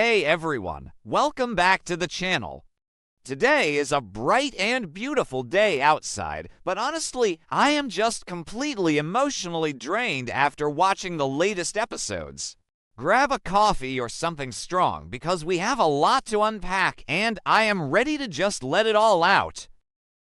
Hey everyone, welcome back to the channel. Today is a bright and beautiful day outside, but honestly, I am just completely emotionally drained after watching the latest episodes. Grab a coffee or something strong because we have a lot to unpack and I am ready to just let it all out.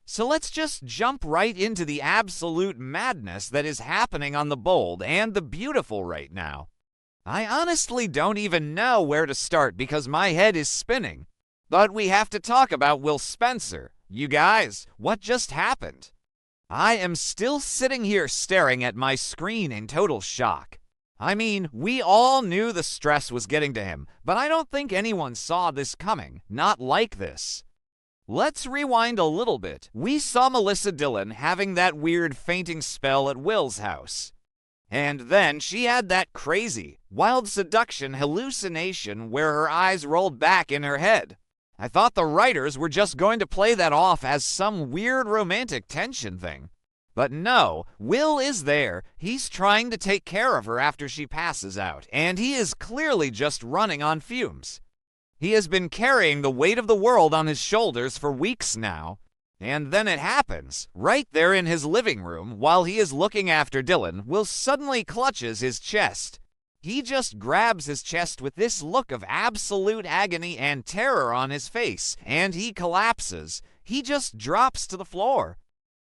So let's just jump right into the absolute madness that is happening on the Bold and the Beautiful right now. I honestly don't even know where to start because my head is spinning. But we have to talk about Will Spencer. You guys, what just happened? I am still sitting here staring at my screen in total shock. I mean, we all knew the stress was getting to him, but I don't think anyone saw this coming, not like this. Let's rewind a little bit. We saw Melissa Dillon having that weird fainting spell at Will's house. And then she had that crazy, wild seduction hallucination where her eyes rolled back in her head. I thought the writers were just going to play that off as some weird romantic tension thing. But no, Will is there. He's trying to take care of her after she passes out, and he is clearly just running on fumes. He has been carrying the weight of the world on his shoulders for weeks now. And then it happens. Right there in his living room, while he is looking after Dillon, Will suddenly clutches his chest. He just grabs his chest with this look of absolute agony and terror on his face, and he collapses. He just drops to the floor.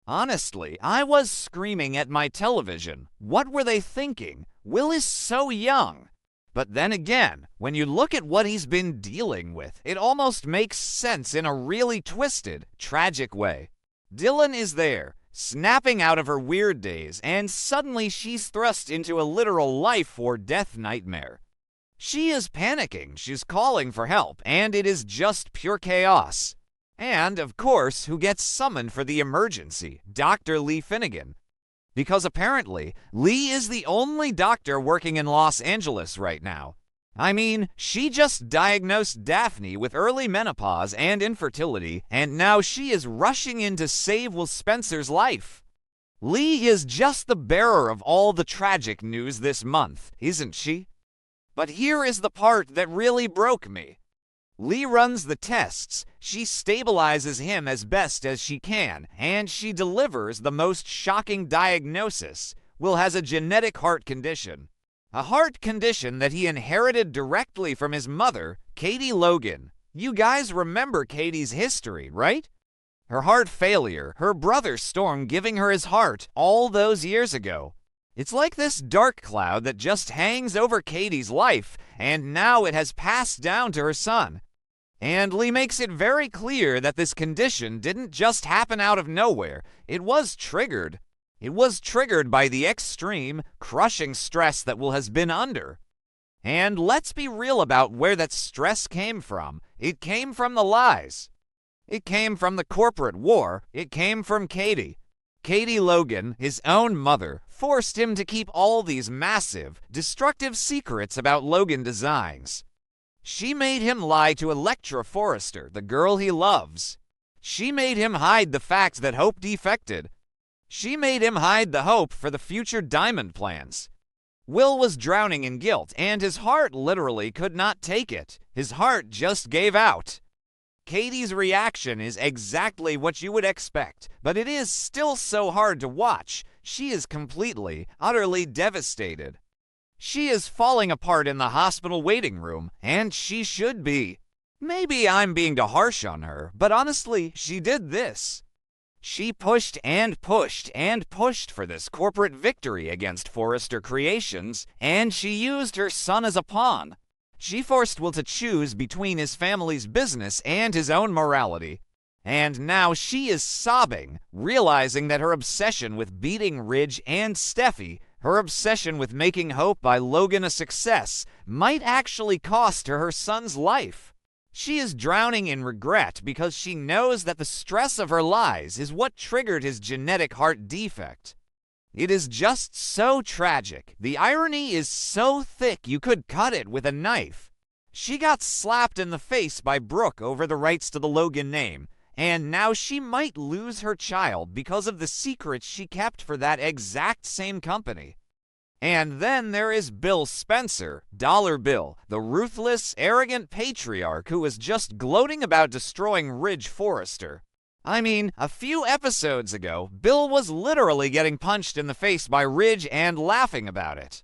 Honestly, I was screaming at my television. What were they thinking? Will is so young. But then again, when you look at what he's been dealing with, it almost makes sense in a really twisted, tragic way. Dillon is there, snapping out of her weird days, and suddenly she's thrust into a literal life or death nightmare. She is panicking, she's calling for help, and it is just pure chaos. And, of course, who gets summoned for the emergency? Dr. Lee Finnegan. Because apparently, Lee is the only doctor working in Los Angeles right now. I mean, she just diagnosed Daphne with early menopause and infertility, and now she is rushing in to save Will Spencer's life. Lee is just the bearer of all the tragic news this month, isn't she? But here is the part that really broke me. Lee runs the tests, she stabilizes him as best as she can, and she delivers the most shocking diagnosis. Will has a genetic heart condition. A heart condition that he inherited directly from his mother, Katie Logan. You guys remember Katie's history, right? Her heart failure, her brother Storm giving her his heart all those years ago. It's like this dark cloud that just hangs over Katie's life, and now it has passed down to her son. And Lee makes it very clear that this condition didn't just happen out of nowhere. It was triggered. It was triggered by the extreme, crushing stress that Will has been under. And let's be real about where that stress came from. It came from the lies. It came from the corporate war. It came from Katie. Katie Logan, his own mother, forced him to keep all these massive, destructive secrets about Logan Designs. She made him lie to Electra Forrester, the girl he loves. She made him hide the fact that Hope defected. She made him hide the hope for the future diamond plans. Will was drowning in guilt, and his heart literally could not take it. His heart just gave out. Katie's reaction is exactly what you would expect, but it is still so hard to watch. She is completely, utterly devastated. She is falling apart in the hospital waiting room, and she should be. Maybe I'm being too harsh on her, but honestly, she did this. She pushed and pushed and pushed for this corporate victory against Forrester Creations, and she used her son as a pawn. She forced Will to choose between his family's business and his own morality. And now she is sobbing, realizing that her obsession with beating Ridge and Steffy, her obsession with making Hope by Logan a success, might actually cost her son's life. She is drowning in regret because she knows that the stress of her lies is what triggered his genetic heart defect. It is just so tragic. The irony is so thick you could cut it with a knife. She got slapped in the face by Brooke over the rights to the Logan name, and now she might lose her child because of the secrets she kept for that exact same company. And then there is Bill Spencer, Dollar Bill, the ruthless, arrogant patriarch who was just gloating about destroying Ridge Forrester. I mean, a few episodes ago, Bill was literally getting punched in the face by Ridge and laughing about it.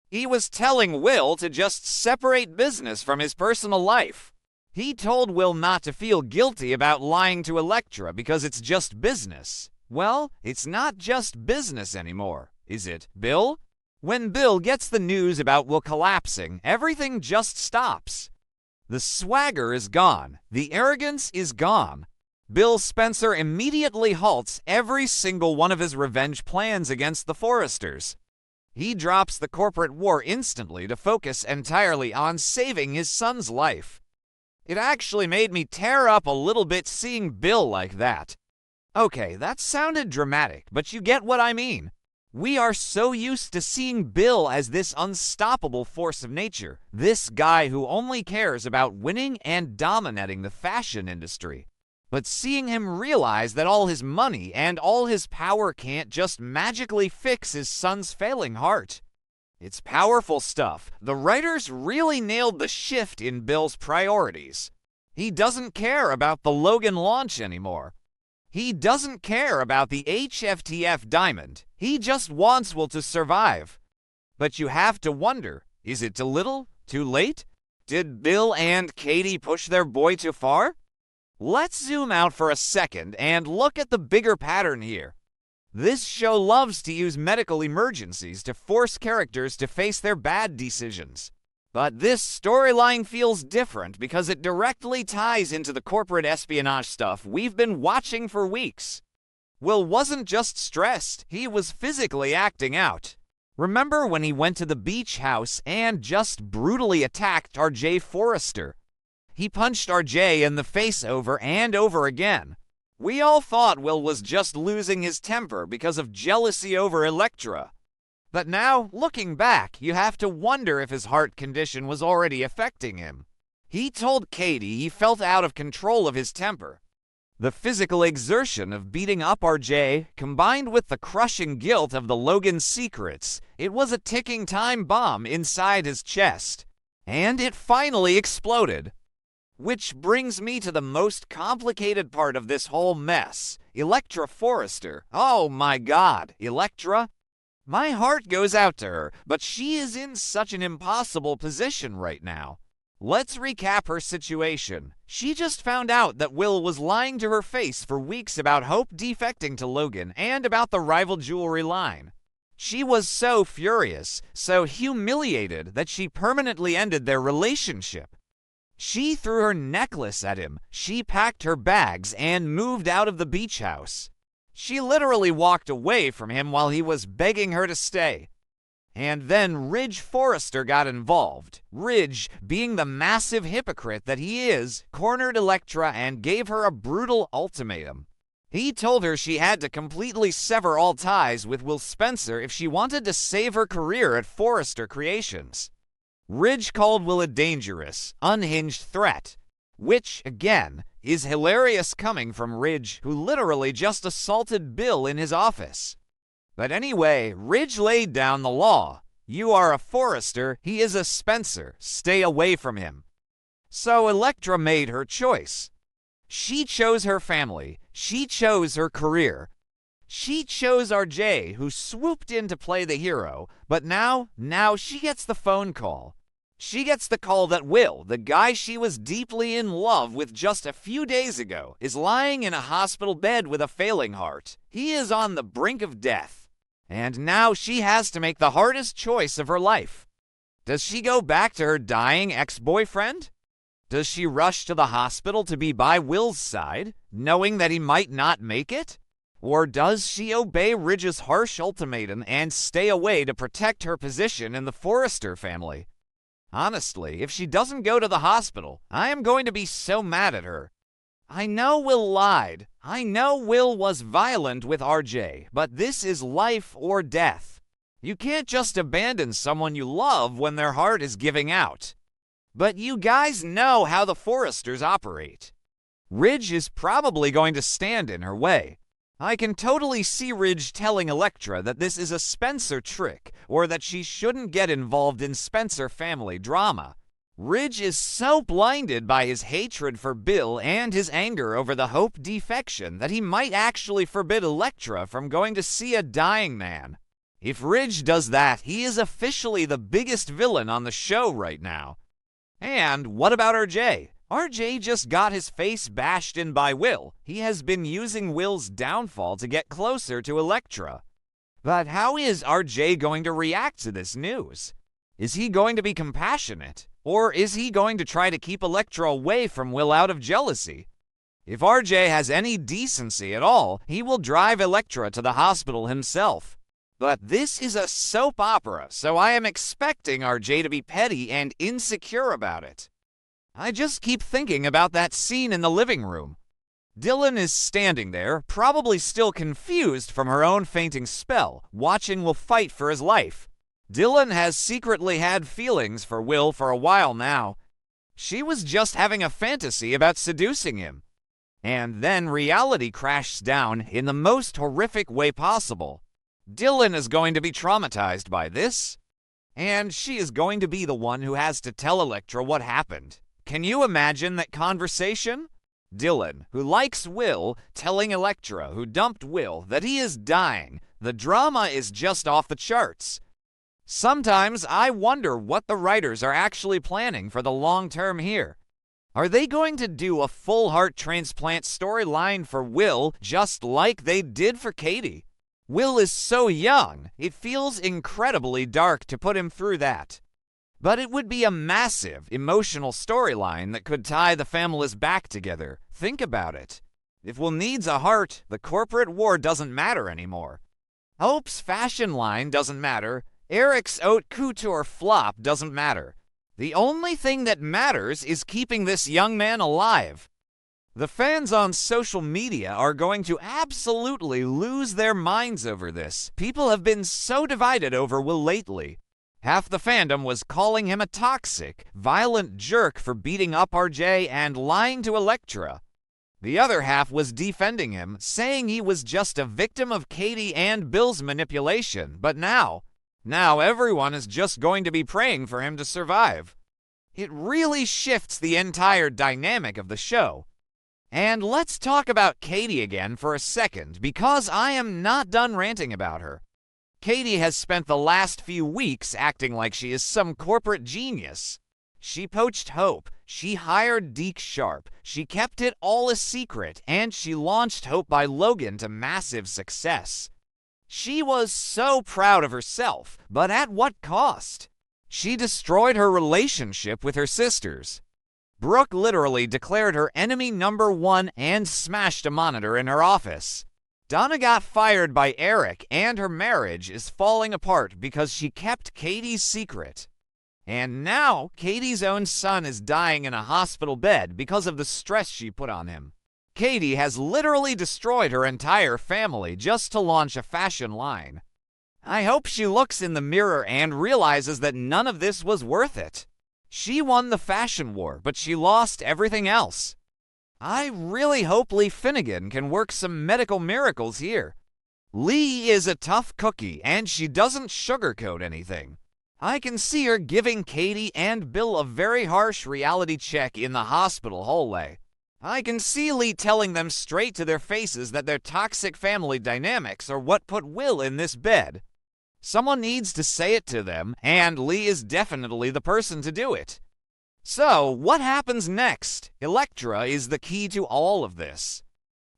He was telling Will to just separate business from his personal life. He told Will not to feel guilty about lying to Elektra because it's just business. Well, it's not just business anymore, is it, Bill? When Bill gets the news about Will collapsing, everything just stops. The swagger is gone. The arrogance is gone. Bill Spencer immediately halts every single one of his revenge plans against the Forresters. He drops the corporate war instantly to focus entirely on saving his son's life. It actually made me tear up a little bit seeing Bill like that. Okay, that sounded dramatic, but you get what I mean. We are so used to seeing Bill as this unstoppable force of nature, this guy who only cares about winning and dominating the fashion industry. But seeing him realize that all his money and all his power can't just magically fix his son's failing heart. It's powerful stuff. The writers really nailed the shift in Bill's priorities. He doesn't care about the Logan launch anymore. He doesn't care about the HFTF diamond. He just wants Will to survive. But you have to wonder, is it too little? Too late? Did Bill and Katie push their boy too far? Let's zoom out for a second and look at the bigger pattern here. This show loves to use medical emergencies to force characters to face their bad decisions. But this storyline feels different because it directly ties into the corporate espionage stuff we've been watching for weeks. Will wasn't just stressed, he was physically acting out. Remember when he went to the beach house and just brutally attacked RJ Forrester? He punched RJ in the face over and over again. We all thought Will was just losing his temper because of jealousy over Elektra. But now, looking back, you have to wonder if his heart condition was already affecting him. He told Katie he felt out of control of his temper. The physical exertion of beating up RJ, combined with the crushing guilt of the Logan secrets, it was a ticking time bomb inside his chest. And it finally exploded. Which brings me to the most complicated part of this whole mess. Elektra Forrester. Oh my God, Elektra? My heart goes out to her, but she is in such an impossible position right now. Let's recap her situation. She just found out that Will was lying to her face for weeks about Hope defecting to Logan and about the rival jewelry line. She was so furious, so humiliated that she permanently ended their relationship. She threw her necklace at him, she packed her bags, and moved out of the beach house. She literally walked away from him while he was begging her to stay. And then Ridge Forrester got involved. Ridge, being the massive hypocrite that he is, cornered Elektra and gave her a brutal ultimatum. He told her she had to completely sever all ties with Will Spencer if she wanted to save her career at Forrester Creations. Ridge called Will a dangerous, unhinged threat, which, again, is hilarious coming from Ridge, who literally just assaulted Bill in his office. But anyway, Ridge laid down the law. You are a Forrester, he is a Spencer. Stay away from him. So Elektra made her choice. She chose her family. She chose her career. She chose RJ, who swooped in to play the hero, but now she gets the phone call. She gets the call that Will, the guy she was deeply in love with just a few days ago, is lying in a hospital bed with a failing heart. He is on the brink of death. And now she has to make the hardest choice of her life. Does she go back to her dying ex-boyfriend? Does she rush to the hospital to be by Will's side, knowing that he might not make it? Or does she obey Ridge's harsh ultimatum and stay away to protect her position in the Forrester family? Honestly, if she doesn't go to the hospital, I am going to be so mad at her. I know Will lied. I know Will was violent with RJ, but this is life or death. You can't just abandon someone you love when their heart is giving out. But you guys know how the Forresters operate. Ridge is probably going to stand in her way. I can totally see Ridge telling Elektra that this is a Spencer trick, or that she shouldn't get involved in Spencer family drama. Ridge is so blinded by his hatred for Bill and his anger over the Hope defection that he might actually forbid Elektra from going to see a dying man. If Ridge does that, he is officially the biggest villain on the show right now. And what about RJ? RJ just got his face bashed in by Will. He has been using Will's downfall to get closer to Elektra. But how is RJ going to react to this news? Is he going to be compassionate? Or is he going to try to keep Elektra away from Will out of jealousy? If RJ has any decency at all, he will drive Elektra to the hospital himself. But this is a soap opera, so I am expecting RJ to be petty and insecure about it. I just keep thinking about that scene in the living room. Dylan is standing there, probably still confused from her own fainting spell, watching Will fight for his life. Dylan has secretly had feelings for Will for a while now. She was just having a fantasy about seducing him. And then reality crashes down in the most horrific way possible. Dylan is going to be traumatized by this, and she is going to be the one who has to tell Elektra what happened. Can you imagine that conversation? Dylan, who likes Will, telling Elektra, who dumped Will, that he is dying. The drama is just off the charts. Sometimes I wonder what the writers are actually planning for the long term here. Are they going to do a full heart transplant storyline for Will just like they did for Katie? Will is so young, it feels incredibly dark to put him through that. But it would be a massive, emotional storyline that could tie the families back together. Think about it. If Will needs a heart, the corporate war doesn't matter anymore. Hope's fashion line doesn't matter. Eric's haute couture flop doesn't matter. The only thing that matters is keeping this young man alive. The fans on social media are going to absolutely lose their minds over this. People have been so divided over Will lately. Half the fandom was calling him a toxic, violent jerk for beating up RJ and lying to Elektra. The other half was defending him, saying he was just a victim of Katie and Bill's manipulation. But now everyone is just going to be praying for him to survive. It really shifts the entire dynamic of the show. And let's talk about Katie again for a second, because I am not done ranting about her. Katie has spent the last few weeks acting like she is some corporate genius. She poached Hope, she hired Deke Sharp, she kept it all a secret, and she launched Hope by Logan to massive success. She was so proud of herself, but at what cost? She destroyed her relationship with her sisters. Brooke literally declared her enemy #1 and smashed a monitor in her office. Donna got fired by Eric, and her marriage is falling apart because she kept Katie's secret. And now, Katie's own son is dying in a hospital bed because of the stress she put on him. Katie has literally destroyed her entire family just to launch a fashion line. I hope she looks in the mirror and realizes that none of this was worth it. She won the fashion war, but she lost everything else. I really hope Lee Finnegan can work some medical miracles here. Lee is a tough cookie, and she doesn't sugarcoat anything. I can see her giving Katie and Bill a very harsh reality check in the hospital hallway. I can see Lee telling them straight to their faces that their toxic family dynamics are what put Will in this bed. Someone needs to say it to them, and Lee is definitely the person to do it. So, what happens next? Elektra is the key to all of this.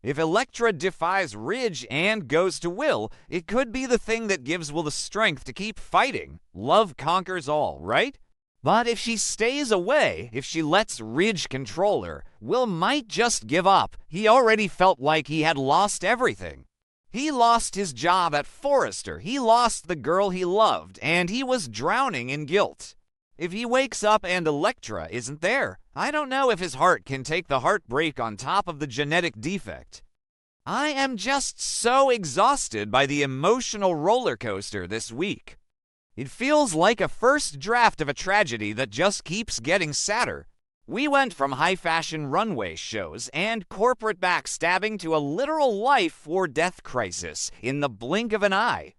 If Elektra defies Ridge and goes to Will, it could be the thing that gives Will the strength to keep fighting. Love conquers all, right? But if she stays away, if she lets Ridge control her, Will might just give up. He already felt like he had lost everything. He lost his job at Forrester, he lost the girl he loved, and he was drowning in guilt. If he wakes up and Elektra isn't there, I don't know if his heart can take the heartbreak on top of the genetic defect. I am just so exhausted by the emotional roller coaster this week. It feels like a first draft of a tragedy that just keeps getting sadder. We went from high-fashion runway shows and corporate backstabbing to a literal life-or-death crisis in the blink of an eye.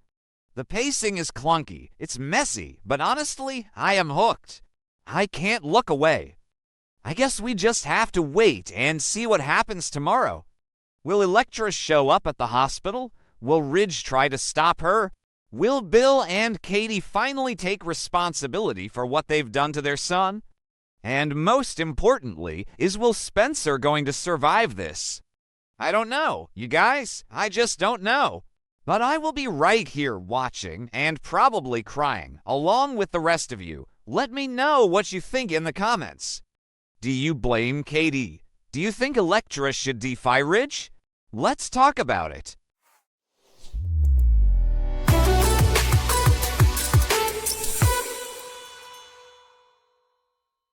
The pacing is clunky, it's messy, but honestly, I am hooked. I can't look away. I guess we just have to wait and see what happens tomorrow. Will Electra show up at the hospital? Will Ridge try to stop her? Will Bill and Katie finally take responsibility for what they've done to their son? And most importantly, will Spencer going to survive this? I don't know, you guys. I just don't know. But I will be right here watching and probably crying, along with the rest of you. Let me know what you think in the comments. Do you blame Katie? Do you think Electra should defy Ridge? Let's talk about it.